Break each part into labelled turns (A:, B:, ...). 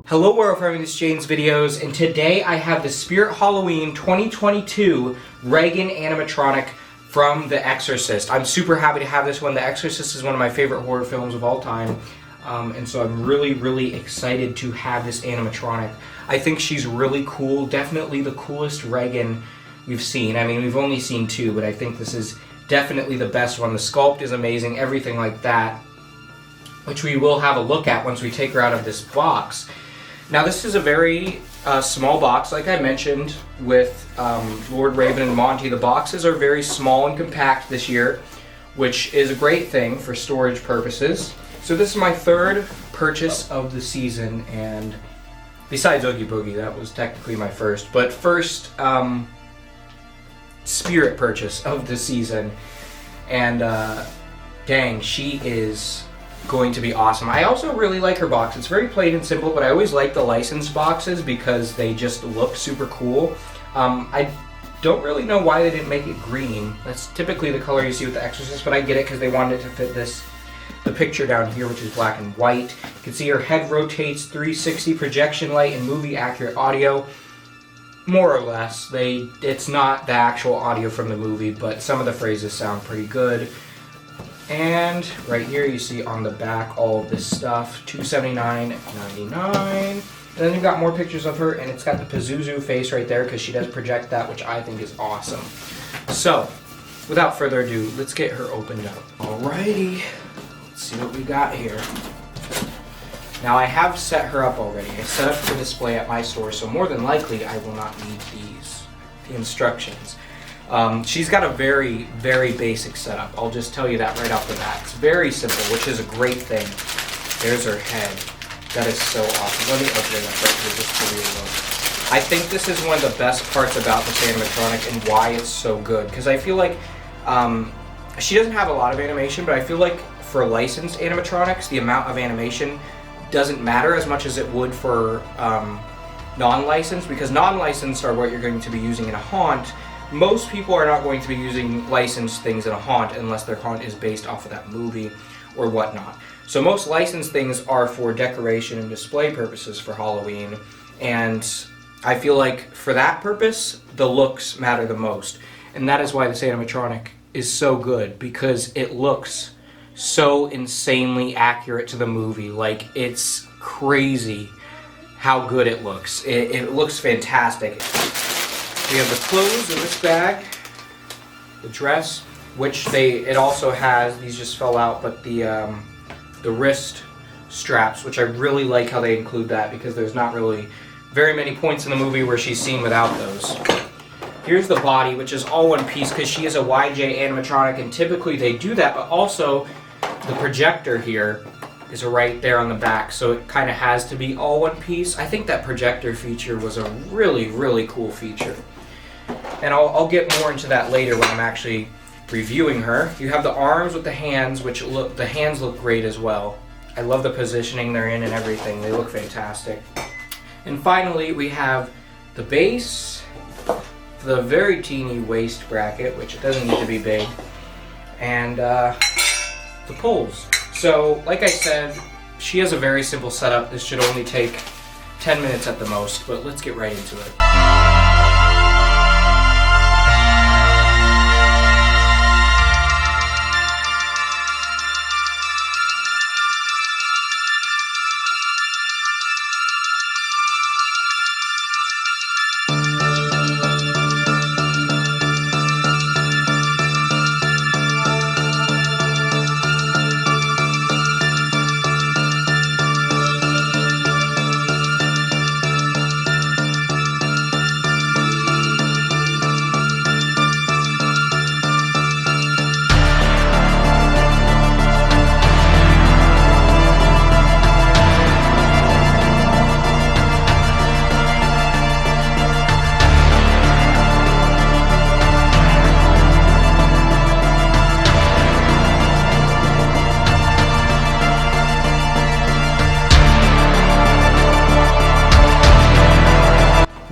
A: Hello, world from this Jane's videos, and today I have the Spirit Halloween 2022 Regan animatronic from The Exorcist. I'm super happy to have this one. The Exorcist is one of my favorite horror films of all time, and so I'm really excited to have this animatronic. I think she's really cool, definitely the coolest Regan we've seen. I mean, we've only seen two, but I think this is definitely the best one. The sculpt is amazing, everything like that, which we will have a look at once we take her out of this box. Now this is a very small box, like I mentioned with Lord Raven and Monty. The boxes are very small and compact this year, which is a great thing for storage purposes. So this is my third purchase of the season, and besides Oogie Boogie, that was technically my first, but first Spirit purchase of the season. And dang, she is going to be awesome. I also really like her box. It's very plain and simple, but I always like the licensed boxes because they just look super cool. I don't really know why they didn't make it green. That's typically the color you see with The Exorcist, but I get it because they wanted it to fit the picture down here, which is black and white. You can see her head rotates 360, projection light, and movie accurate audio. More or less. It's not the actual audio from the movie, but some of the phrases sound pretty good. And right here you see on the back all of this stuff, $279.99. And then you've got more pictures of her, and it's got the Pazuzu face right there because she does project that, which I think is awesome. So, without further ado, let's get her opened up. Alrighty, let's see what we got here. Now I have set her up already. I set up the display at my store, so more than likely I will not need the instructions. She's got a very basic setup. I'll just tell you that right off the bat. It's very simple, which is a great thing. There's her head. That is so awesome. Let me open it up right here just for you to look. I think this is one of the best parts about this animatronic and why it's so good. Because I feel like she doesn't have a lot of animation, but I feel like for licensed animatronics, the amount of animation doesn't matter as much as it would for non-licensed. Because non-licensed are what you're going to be using in a haunt. Most people are not going to be using licensed things in a haunt unless their haunt is based off of that movie or whatnot. So most licensed things are for decoration and display purposes for Halloween, and I feel like for that purpose, the looks matter the most. And that is why this animatronic is so good, because it looks so insanely accurate to the movie. Like, it's crazy how good it looks. It looks fantastic. We have the clothes, the wrist bag, the dress, which it also has, these just fell out, but the wrist straps, which I really like how they include that because there's not really very many points in the movie where she's seen without those. Here's the body, which is all one piece because she is a YJ animatronic, and typically they do that, but also the projector here is right there on the back, so it kind of has to be all one piece. I think that projector feature was a really cool feature. And I'll get more into that later when I'm actually reviewing her. You have the arms with the hands, which the hands look great as well. I love the positioning they're in and everything. They look fantastic. And finally, we have the base, the very teeny waist bracket, which doesn't need to be big, and the poles. So, like I said, she has a very simple setup. This should only take 10 minutes at the most, but let's get right into it.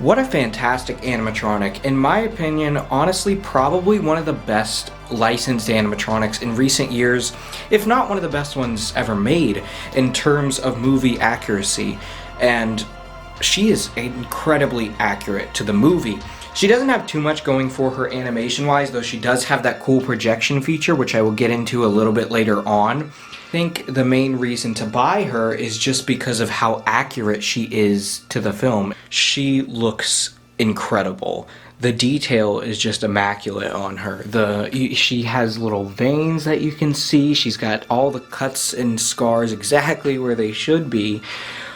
A: What a fantastic animatronic. In my opinion, honestly, probably one of the best licensed animatronics in recent years, if not one of the best ones ever made in terms of movie accuracy. and she is incredibly accurate to the movie. She doesn't have too much going for her animation-wise, though she does have that cool projection feature, which I will get into a little bit later on. I think the main reason to buy her is just because of how accurate she is to the film. She looks incredible. The detail is just immaculate on her. She has little veins that you can see. She's got all the cuts and scars exactly where they should be.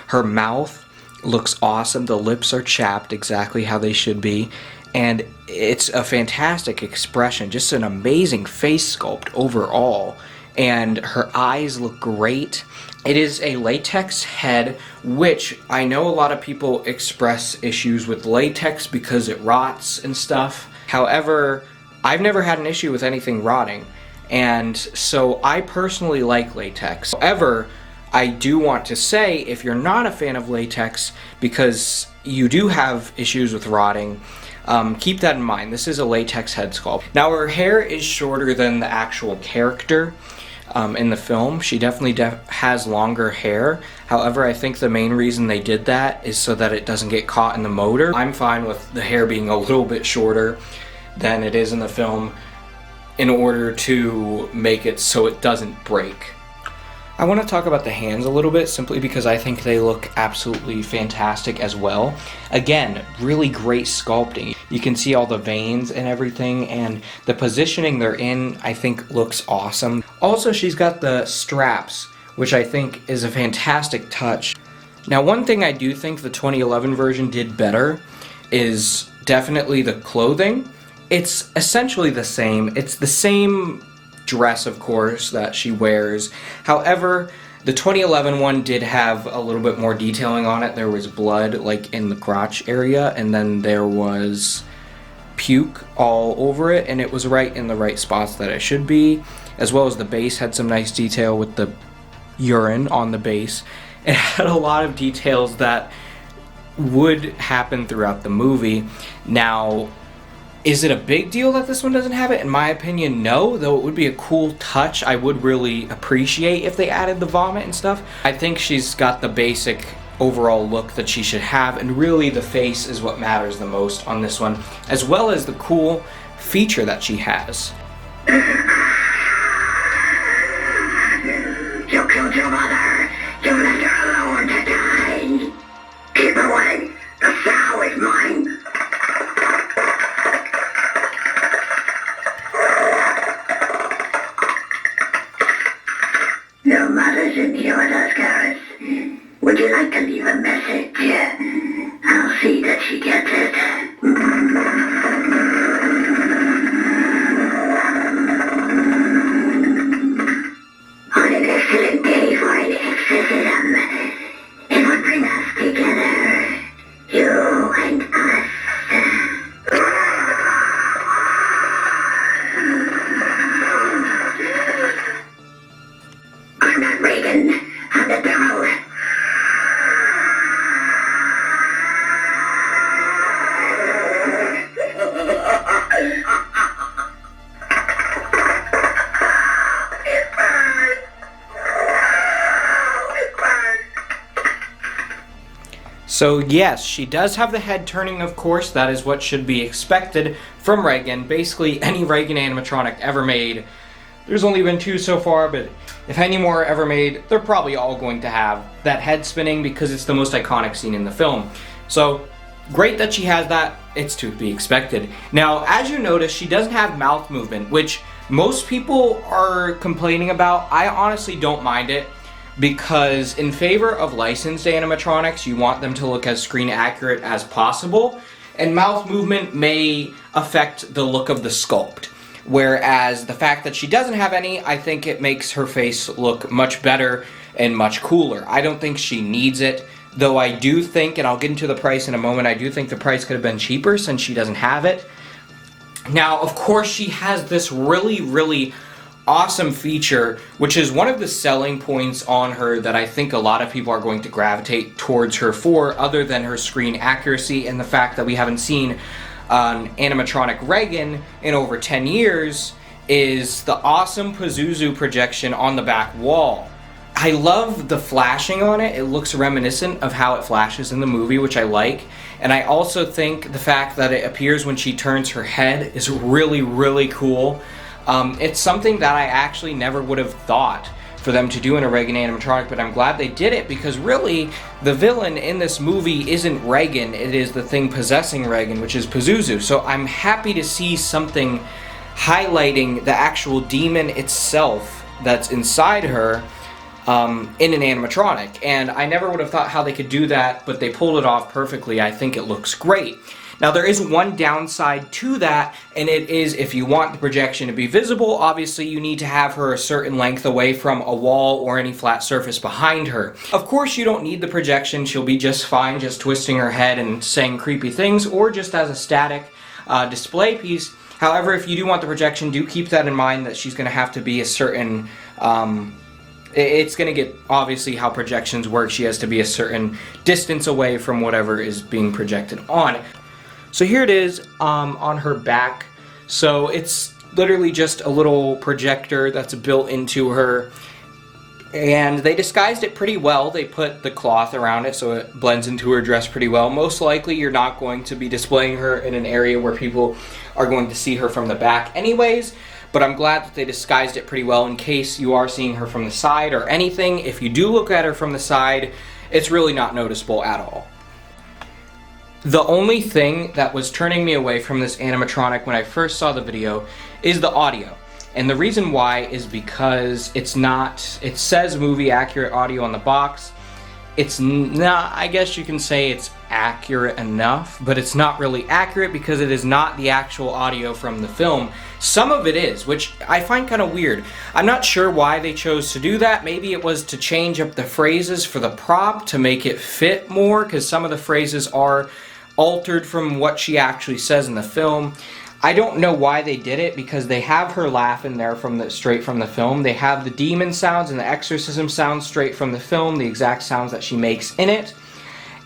A: Her mouth looks awesome. The lips are chapped exactly how they should be. And it's a fantastic expression. Just an amazing face sculpt overall. And her eyes look great. It is a latex head, which I know a lot of people express issues with latex because it rots and stuff. However, I've never had an issue with anything rotting, and so I personally like latex. However, I do want to say, if you're not a fan of latex because you do have issues with rotting, keep that in mind. This is a latex head sculpt. Now, her hair is shorter than the actual character. In the film, she definitely has longer hair. However, I think the main reason they did that is so that it doesn't get caught in the motor. I'm fine with the hair being a little bit shorter than it is in the film in order to make it so it doesn't break. I want to talk about the hands a little bit, simply because I think they look absolutely fantastic as well. Again, really great sculpting. You can see all the veins and everything, and the positioning they're in, I think, looks awesome. Also, she's got the straps, which I think is a fantastic touch. Now, one thing I do think the 2011 version did better is definitely the clothing. It's essentially the same. It's the same dress, of course, that she wears. However, the 2011 one did have a little bit more detailing on it. There was blood, like, in the crotch area, and then there was puke all over it, and it was right in the right spots that it should be, as well as the base had some nice detail with the urine on the base. It had a lot of details that would happen throughout the movie. Now, is it a big deal that this one doesn't have it? In my opinion, no, though it would be a cool touch. I would really appreciate if they added the vomit and stuff. I think she's got the basic overall look that she should have, and really the face is what matters the most on this one, as well as the cool feature that she has.
B: You killed your mother. You left her alone to die. Keep away. The sow is mine. Your mother's in here with us, Gareth. Would you like to leave a message? I'll see that she gets it. On an excellent day for an exorcism, it would bring us together. You and us. I'm not Regan. I'm the devil.
A: So yes, she does have the head turning, of course. That is what should be expected from Regan. Basically, any Regan animatronic ever made. There's only been 2 so far, but if any more are ever made, they're probably all going to have that head spinning because it's the most iconic scene in the film. So, great that she has that. It's to be expected. Now, as you notice, she doesn't have mouth movement, which most people are complaining about. I honestly don't mind it, because in favor of licensed animatronics, you want them to look as screen accurate as possible, and mouth movement may affect the look of the sculpt. Whereas the fact that she doesn't have any, I think it makes her face look much better and much cooler. I don't think she needs it, though I do think, and I'll get into the price in a moment, I do think the price could have been cheaper since she doesn't have it. Now, of course, she has this really awesome feature, which is one of the selling points on her that I think a lot of people are going to gravitate towards her for, other than her screen accuracy and the fact that we haven't seen an animatronic Regan in over 10 years, is the awesome Pazuzu projection on the back wall. I love the flashing on it. It looks reminiscent of how it flashes in the movie, which I like. And I also think the fact that it appears when she turns her head is really, really cool. It's something that I actually never would have thought for them to do in a Regan animatronic, but I'm glad they did it, because really the villain in this movie isn't Regan, it is the thing possessing Regan, which is Pazuzu. So I'm happy to see something highlighting the actual demon itself that's inside her in an animatronic. And I never would have thought how they could do that, but they pulled it off perfectly. I think it looks great. Now there is one downside to that, and it is if you want the projection to be visible, obviously you need to have her a certain length away from a wall or any flat surface behind her. Of course you don't need the projection, she'll be just fine just twisting her head and saying creepy things, or just as a static display piece. However, if you do want the projection, do keep that in mind that she's going to have to be a certain... it's going to get, obviously, how projections work. She has to be a certain distance away from whatever is being projected on. So here it is on her back. So it's literally just a little projector that's built into her. And they disguised it pretty well. They put the cloth around it so it blends into her dress pretty well. Most likely you're not going to be displaying her in an area where people are going to see her from the back anyways. But I'm glad that they disguised it pretty well in case you are seeing her from the side or anything. If you do look at her from the side, it's really not noticeable at all. The only thing that was turning me away from this animatronic when I first saw the video is the audio. And the reason why is because it says movie accurate audio on the box. It's not, I guess you can say it's accurate enough, but it's not really accurate because it is not the actual audio from the film. Some of it is, which I find kind of weird. I'm not sure why they chose to do that. Maybe it was to change up the phrases for the prop to make it fit more, because some of the phrases are altered from what she actually says in the film. I don't know why they did it, because they have her laugh in there straight from the film. They have the demon sounds and the exorcism sounds straight from the film, the exact sounds that she makes in it,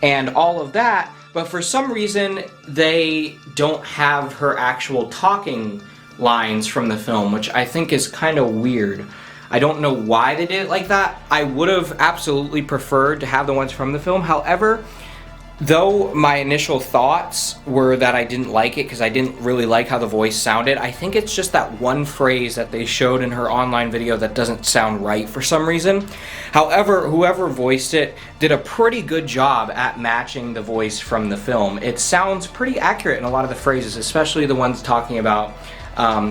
A: and all of that. But for some reason, they don't have her actual talking lines from the film, which I think is kind of weird. I don't know why they did it like that. I would have absolutely preferred to have the ones from the film. However, though my initial thoughts were that I didn't like it because I didn't really like how the voice sounded, I think it's just that one phrase that they showed in her online video that doesn't sound right for some reason. However, whoever voiced it did a pretty good job at matching the voice from the film. It sounds pretty accurate in a lot of the phrases, especially the ones talking about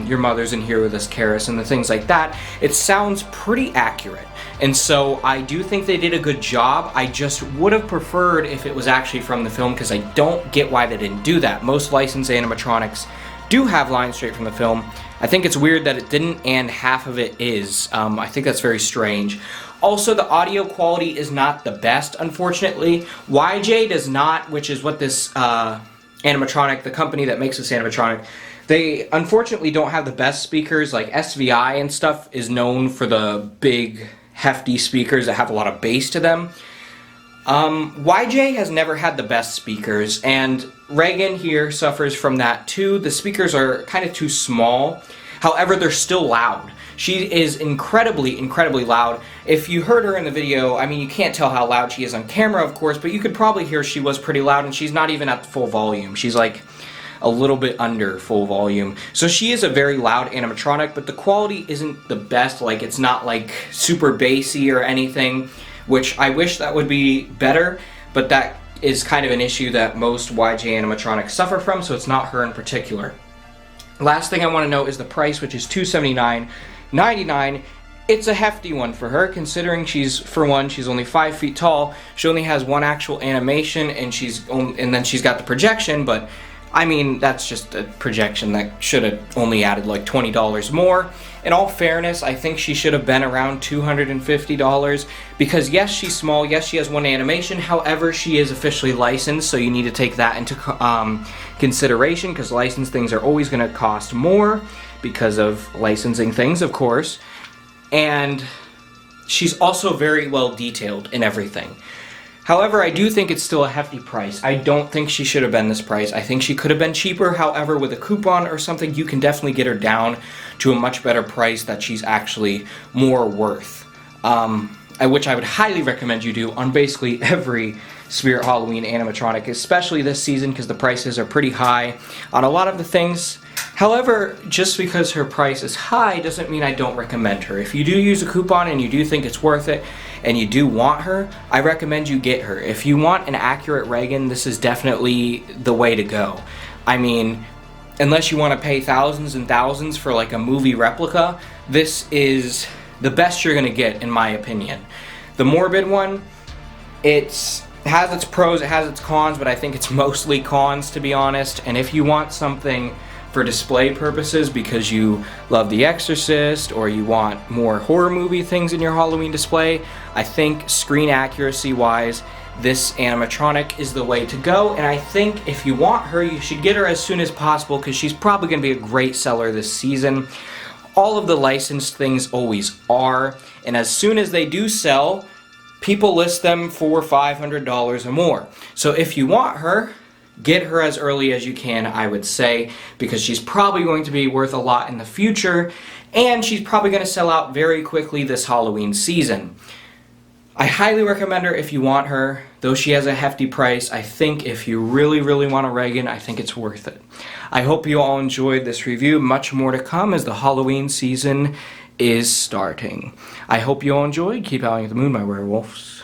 A: your mother's in here with us, Karis, and the things like that. It sounds pretty accurate. And so I do think they did a good job. I just would have preferred if it was actually from the film, because I don't get why they didn't do that. Most licensed animatronics do have lines straight from the film. I think it's weird that it didn't, and half of it is. I think that's very strange. Also, the audio quality is not the best, unfortunately. YJ does not, which is what this animatronic, the company that makes this animatronic, they unfortunately don't have the best speakers. Like SVI and stuff is known for the big, hefty speakers that have a lot of bass to them. YJ has never had the best speakers, and Regan here suffers from that too. The speakers are kind of too small. However, they're still loud. She is incredibly, incredibly loud. If you heard her in the video, I mean, you can't tell how loud she is on camera, of course, but you could probably hear she was pretty loud, and she's not even at the full volume. She's like a little bit under full volume. So she is a very loud animatronic, but the quality isn't the best. Like, it's not like super bassy or anything, which I wish that would be better, but that is kind of an issue that most YJ animatronics suffer from, so it's not her in particular. Last thing I want to note is the price, which is $279.99. It's a hefty one for her, considering she's only 5 feet tall. She only has one actual animation, and then she's got the projection, but I mean, that's just a projection that should have only added like $20 more. In all fairness, I think she should have been around $250, because yes, she's small, yes, she has one animation, however, she is officially licensed, so you need to take that into consideration, because licensed things are always going to cost more because of licensing things, of course. And she's also very well detailed in everything. However, I do think it's still a hefty price. I don't think she should have been this price. I think she could have been cheaper. However, with a coupon or something, you can definitely get her down to a much better price that she's actually more worth. which I would highly recommend you do on basically every Spirit Halloween animatronic, especially this season because the prices are pretty high on a lot of the things. However, just because her price is high doesn't mean I don't recommend her. If you do use a coupon and you do think it's worth it and you do want her, I recommend you get her. If you want an accurate Regan, this is definitely the way to go. I mean, unless you want to pay thousands and thousands for like a movie replica, this is the best you're going to get in my opinion. The Morbid one, it has its pros, it has its cons, but I think it's mostly cons to be honest. And if you want something for display purposes because you love The Exorcist or you want more horror movie things in your Halloween display, I think screen accuracy wise, this animatronic is the way to go. And I think if you want her, you should get her as soon as possible because she's probably going to be a great seller this season. All of the licensed things always are, and as soon as they do sell, people list them for $500 or more. So if you want her, get her as early as you can, I would say, because she's probably going to be worth a lot in the future, and she's probably going to sell out very quickly this Halloween season. I highly recommend her if you want her, though she has a hefty price. I think if you really, really want a Regan, I think it's worth it. I hope you all enjoyed this review. Much more to come as the Halloween season is starting. I hope you all enjoyed. Keep howling at the moon, my werewolves.